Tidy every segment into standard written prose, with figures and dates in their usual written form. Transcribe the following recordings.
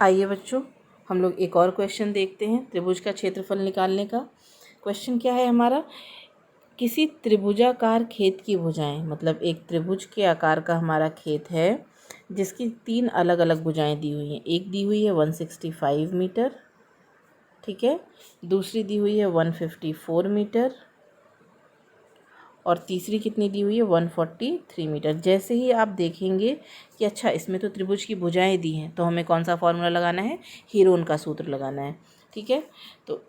आइए बच्चों, हम लोग एक और क्वेश्चन देखते हैं त्रिभुज का क्षेत्रफल निकालने का। क्वेश्चन क्या है हमारा, किसी त्रिभुजाकार खेत की भुजाएं, मतलब एक त्रिभुज के आकार का हमारा खेत है जिसकी 3 अलग अलग भुजाएं दी हुई हैं। एक दी हुई है 165 मीटर, ठीक है, दूसरी दी हुई है 154 मीटर और तीसरी कितनी दी हुई है 143 मीटर। जैसे ही आप देखेंगे कि अच्छा इसमें तो त्रिभुज की भुजाएं दी हैं, तो हमें कौन सा फॉर्मूला लगाना है, हीरोन का सूत्र लगाना है, ठीक है। तो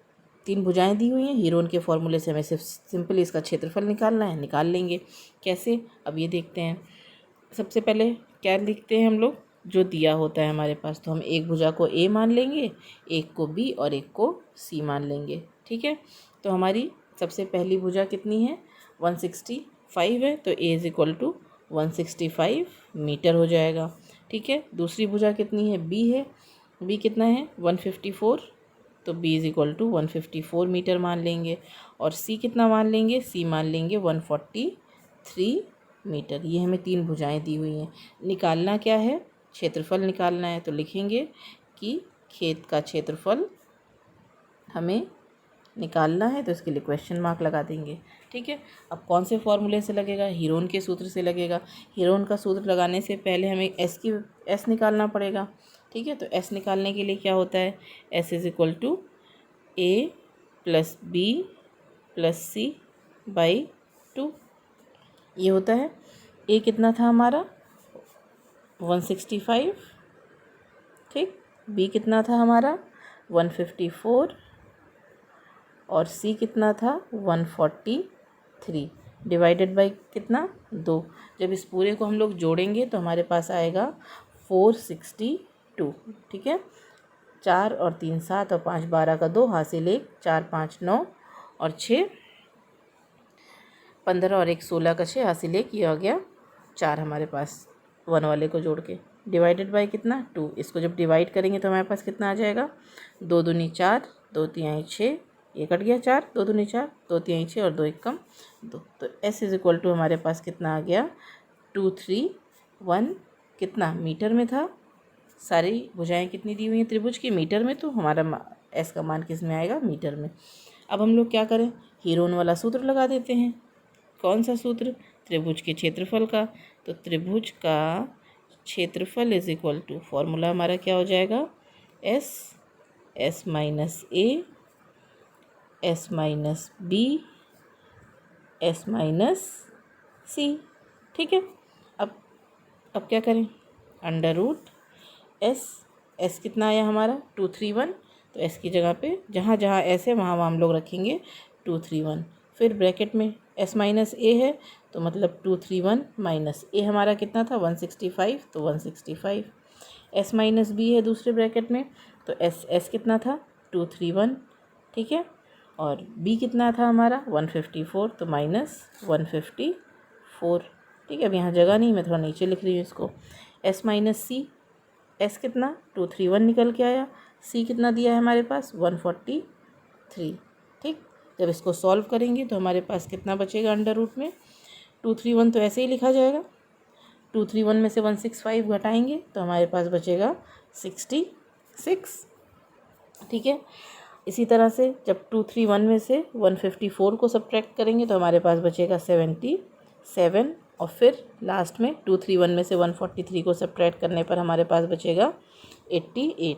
3 भुजाएं दी हुई हैं, हीरोन के फॉर्मूले से हमें सिर्फ सिंपली इसका क्षेत्रफल निकालना है, निकाल लेंगे। कैसे, अब ये देखते हैं। सबसे पहले क्या लिखते हैं हम लोग, जो दिया होता है हमारे पास, तो हम एक भुजा को ए मान लेंगे, एक को बी और एक को सी मान लेंगे, ठीक है। तो हमारी सबसे पहली भुजा कितनी है 165 है, तो ए इज इक्वल टू 165 मीटर हो जाएगा, ठीक है। दूसरी भुजा कितनी है बी है, बी कितना है 154, तो B is equal to 154 metre मान लेंगे। और सी कितना मान लेंगे, सी मान लेंगे 143 मीटर। ये हमें 3 भुजाएं दी हुई हैं। निकालना क्या है, क्षेत्रफल निकालना है। तो लिखेंगे कि खेत का क्षेत्रफल हमें निकालना है, तो इसके लिए क्वेश्चन मार्क लगा देंगे, ठीक है। अब कौन से फॉर्मूले से लगेगा, हीरोन के सूत्र से लगेगा। हीरोन का सूत्र लगाने से पहले हमें एस निकालना पड़ेगा, ठीक है। तो एस निकालने के लिए क्या होता है, S is equal to A plus B plus C by 2, ये होता है। ए कितना था हमारा 165, ठीक, बी कितना था हमारा 154 और सी कितना था 143, डिवाइडेड बाई कितना 2। जब इस पूरे को हम लोग जोड़ेंगे तो हमारे पास आएगा 462, ठीक है। 4 और 3 7 और 5 12 का 2 हासिल 1, 4 5 9 और 6 15 और 1 16 का 6 हासिल 1, ये आ गया 4 हमारे पास 1 वाले को जोड़ के, डिवाइडेड बाई कितना 2। इसको जब डिवाइड करेंगे तो हमारे पास कितना आ जाएगा 2 दूनी 4, 2 तिहाई 6, ये कट गया 4, 2 दूनी 4, 2 तिहाई 6 और 2 एक कम 2। तो एस इज इक्वल टू हमारे पास कितना आ गया 231, कितना मीटर में था। सारी भुजाएं कितनी दी हुई हैं त्रिभुज की, मीटर में, तो हमारा एस का मान किस में आएगा, मीटर में। अब हम लोग क्या करें, हीरोन वाला सूत्र लगा देते हैं। कौन सा सूत्र, त्रिभुज के क्षेत्रफल का। तो त्रिभुज का क्षेत्रफल इज इक्वल टू, फॉर्मूला हमारा क्या हो जाएगा, S minus A, S minus B, S minus C, ठीक है। अब क्या करें, अंडर रूट एस कितना आया हमारा 231, तो एस की जगह पे जहाँ जहाँ एस है वहाँ हम लोग रखेंगे 231। फिर ब्रैकेट में एस माइनस ए है, तो मतलब 231 माइनस ए हमारा कितना था 165, तो 165। एस माइनस बी है दूसरे ब्रैकेट में, तो एस कितना था 231, ठीक है। और बी कितना था हमारा 154, तो माइनस 154, ठीक है। अब यहाँ जगह नहीं, मैं थोड़ा नीचे लिख रही हूँ इसको। एस माइनस सी, एस कितना 231 निकल के आया, सी कितना दिया है हमारे पास 143, ठीक। जब इसको सॉल्व करेंगे तो हमारे पास कितना बचेगा अंडर रूट में 231, तो ऐसे ही लिखा जाएगा। 231 में से 165 घटाएंगे तो हमारे पास बचेगा 66, ठीक है। इसी तरह से जब 231 में से 154 को सब्ट्रैक्ट करेंगे तो हमारे पास बचेगा 77, और फिर लास्ट में 231 में से 143 को सब्ट्रैक्ट करने पर हमारे पास बचेगा 88।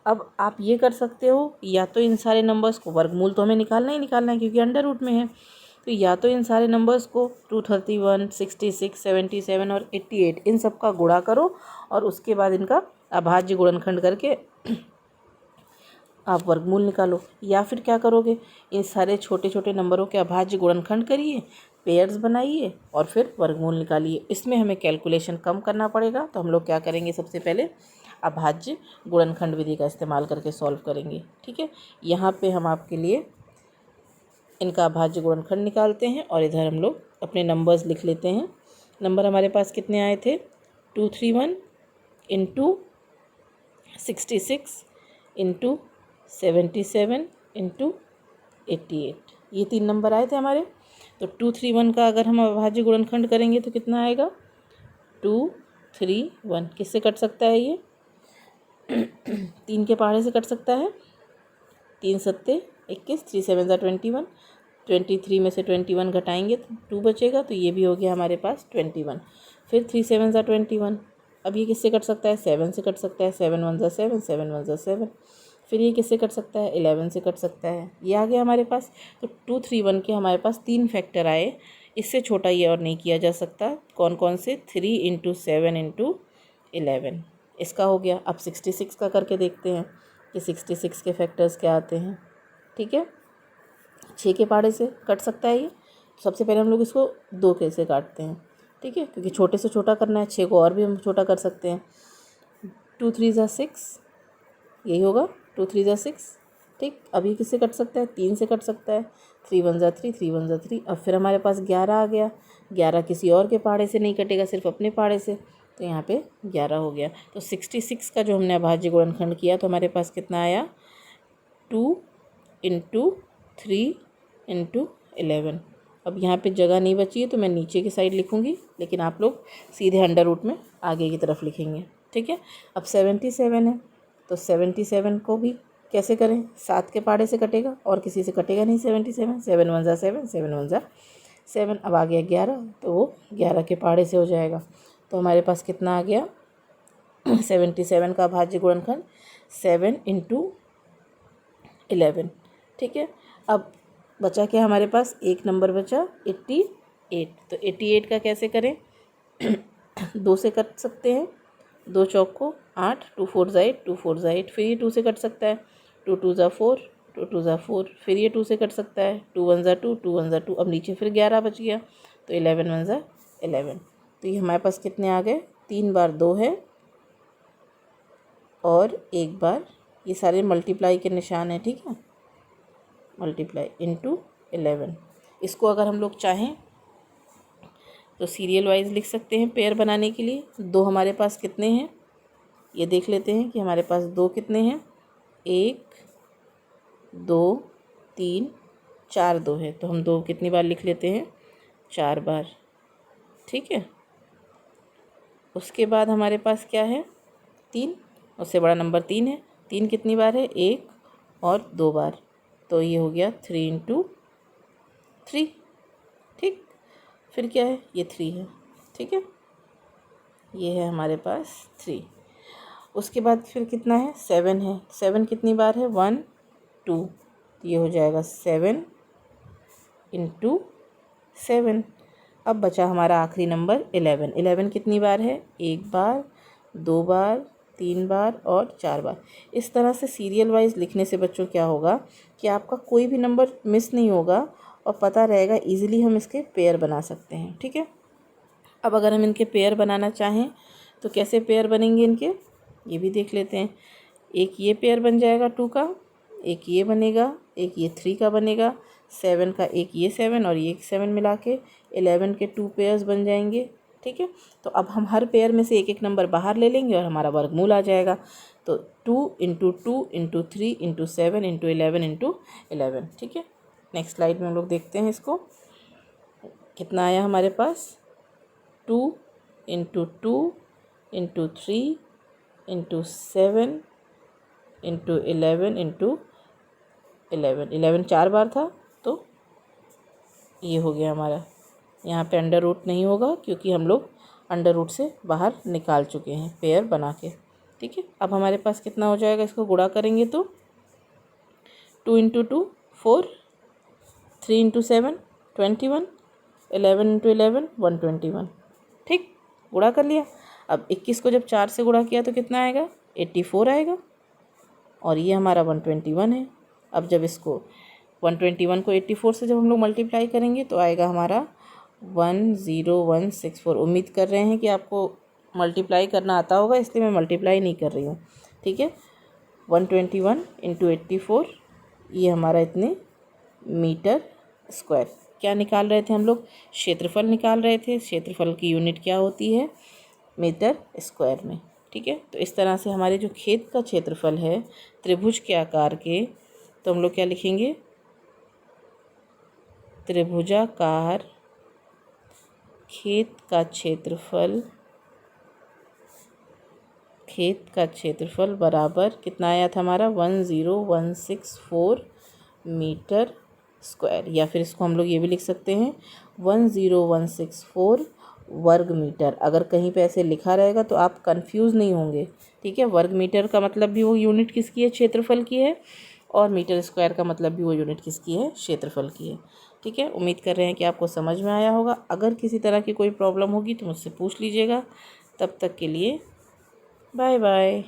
अब आप ये कर सकते हो, या तो इन सारे नंबर्स को, वर्गमूल तो हमें निकालना ही निकालना है क्योंकि अंडर रूट में है, तो या तो इन सारे नंबर्स को 231, 66, 77 और 88 इन सब का गुणा करो और उसके बाद इनका अभाज्य गुणनखंड करके आप वर्गमूल निकालो। या फिर क्या करोगे, इन सारे छोटे छोटे नंबरों के अभाज्य गुणनखंड करिए, पेयर्स बनाइए और फिर वर्गमूल निकालिए। इसमें हमें कैलकुलेशन कम करना पड़ेगा, तो हम लोग क्या करेंगे, सबसे पहले अभाज्य गुणनखंड विधि का इस्तेमाल करके सॉल्व करेंगे, ठीक है। यहाँ पे हम आपके लिए इनका अभाज्य गुणनखंड निकालते हैं और इधर हम लोग अपने नंबर्स लिख लेते हैं। नंबर हमारे पास कितने आए थे 231 इंटू 66 इंटू 77 इंटू 88, ये 3 नंबर आए थे हमारे। तो 231 का अगर हम अभाज्य गुणनखंड करेंगे तो कितना आएगा 231, किससे कट सकता है ये 3 के पहाड़े से कट सकता है, 3 सत्ते 21, 3 7 21, 23 में से 21 घटाएंगे तो 2 बचेगा, तो ये भी हो गया हमारे पास 21। फिर 3 7 21, अब ये किससे कट सकता है, 7 से कट सकता है, 7 1 7, 7 1 7। फिर ये किससे कट सकता है, 11 से कट सकता है, ये आ गया हमारे पास। तो 2 3 1 के हमारे पास 3 फैक्टर आए, इससे छोटा ये और नहीं किया जा सकता। कौन कौन से, 3 इंटू 7 इंटू 11, इसका हो गया। अब 66 का करके देखते हैं कि 66 के फैक्टर्स क्या आते हैं। ठीक है, 6 के पहाड़े से कट सकता है ये, तो सबसे पहले हम लोग इसको 2 के से काटते हैं। ठीक है, क्योंकि छोटे से छोटा करना है, 6 को और भी हम छोटा कर सकते हैं। 2 3 6, यही होगा, 2 3 6। ठीक, अभी किससे कट सकता है, 3 से कट सकता है, 3 1 3, 3 1 3। अब फिर हमारे पास 11 आ गया, 11 किसी और के पहाड़े से नहीं कटेगा, सिर्फ अपने पहाड़े से, तो यहाँ पे 11 हो गया। तो 66 का जो हमने अभाज्य गुणनखंड किया तो हमारे पास कितना आया, 2 इंटू 3 इंटू 11। अब यहाँ पे जगह नहीं बची है तो मैं नीचे की साइड लिखूँगी, लेकिन आप लोग सीधे अंडर रूट में आगे की तरफ लिखेंगे। ठीक है, अब 77 है, तो 77 को भी कैसे करें, 7 के पहाड़े से कटेगा और किसी से कटेगा नहीं। 77 7 1 7, 7 1 7। अब आ गया 11, तो वो 11 के पहाड़े से हो जाएगा। तो हमारे पास कितना आ गया, 77 का अभाज्य गुणनखंड 7 इंटू 11। ठीक है, अब बचा क्या हमारे पास, एक नंबर बचा 88। तो 88 का कैसे करें, 2 से कट सकते हैं, 2 चौक को 8, 2 4 8, 2 4 8। फिर ये 2 से कट सकता है, 2 2 4, 2 2 4। फिर ये 2 से कट सकता है, 2 1 2, 2 1 2। अब नीचे फिर 11 बच गया, तो 11 1 11। तो ये हमारे पास कितने आ गए, 3 बार 2 है और 1 बार, ये सारे मल्टीप्लाई के निशान हैं। ठीक है, मल्टीप्लाई इंटू 11। इसको अगर हम लोग चाहें तो सीरियल वाइज लिख सकते हैं पेयर बनाने के लिए। 2 हमारे पास कितने हैं, ये देख लेते हैं कि हमारे पास 2 कितने हैं, 1 2 3 4 2 है, तो हम 2 कितनी बार लिख लेते हैं, 4 बार। ठीक है, उसके बाद हमारे पास क्या है, 3, उससे बड़ा नंबर 3 है। 3 कितनी बार है, 1 और 2 बार, तो ये हो गया 3 इंटू 3। ठीक, फिर क्या है, ये 3 है। ठीक है, ये है हमारे पास 3। उसके बाद फिर कितना है, 7 है। 7 कितनी बार है, 1 2, तो ये हो जाएगा 7 इंटू 7। अब बचा हमारा आखिरी नंबर 11। 11 कितनी बार है, 1 बार, 2 बार, 3 बार और 4 बार। इस तरह से सीरियल वाइज लिखने से बच्चों क्या होगा कि आपका कोई भी नंबर मिस नहीं होगा और पता रहेगा, इजीली हम इसके पेयर बना सकते हैं। ठीक है, अब अगर हम इनके पेयर बनाना चाहें तो कैसे पेयर बनेंगे इनके, ये भी देख लेते हैं। एक ये पेयर बन जाएगा 2 का, एक ये बनेगा, एक ये 3 का बनेगा, 7 का एक ये 7 और ये 7 मिला के 11 के 2 पेयर्स बन जाएंगे। ठीक है, तो अब हम हर पेयर में से एक एक नंबर बाहर ले लेंगे और हमारा वर्गमूल आ जाएगा। तो 2 into 2 into 3 into 7 into 11 into 11। ठीक है, नेक्स्ट स्लाइड में हम लोग देखते हैं इसको, कितना आया हमारे पास, 2 into 2 into 3 into 7 into 11 into 11। 11 4 बार था, तो ये हो गया हमारा। यहाँ पे अंडर रूट नहीं होगा क्योंकि हम लोग अंडर रूट से बाहर निकाल चुके हैं पेयर बना के। ठीक है, अब हमारे पास कितना हो जाएगा, इसको गुणा करेंगे तो 2 इंटू 2 4, 3 इंटू 7 21, 11 इंटू 11 121। ठीक, गुणा कर लिया। अब 21 को जब 4 से गुणा किया तो कितना आएगा, 84 आएगा और ये हमारा 121 है। अब जब इसको 121 को 84 से जब हम लोग मल्टीप्लाई करेंगे तो आएगा हमारा 10164। उम्मीद कर रहे हैं कि आपको मल्टीप्लाई करना आता होगा, इसलिए मैं मल्टीप्लाई नहीं कर रही हूँ। ठीक है, 121 इंटू 84, ये हमारा इतने मीटर स्क्वायर। क्या निकाल रहे थे हम लोग, क्षेत्रफल निकाल रहे थे। क्षेत्रफल की यूनिट क्या होती है, मीटर स्क्वायर में। ठीक है, तो इस तरह से हमारे जो खेत का क्षेत्रफल है त्रिभुज के आकार के, तो हम लोग क्या लिखेंगे, त्रिभुजाकार खेत का क्षेत्रफल खेत का क्षेत्रफल बराबर कितना आया था हमारा 10164 मीटर स्क्वायर, या फिर इसको हम लोग ये भी लिख सकते हैं 10164 वर्ग मीटर। अगर कहीं पे ऐसे लिखा रहेगा तो आप कंफ्यूज नहीं होंगे, ठीक है। वर्ग मीटर का मतलब भी वो यूनिट किसकी है, क्षेत्रफल की है, और मीटर स्क्वायर का मतलब भी वो यूनिट किसकी है, क्षेत्रफल की है, ठीक है। उम्मीद कर रहे हैं कि आपको समझ में आया होगा। अगर किसी तरह की कोई प्रॉब्लम होगी तो मुझसे पूछ लीजिएगा। तब तक के लिए बाय बाय।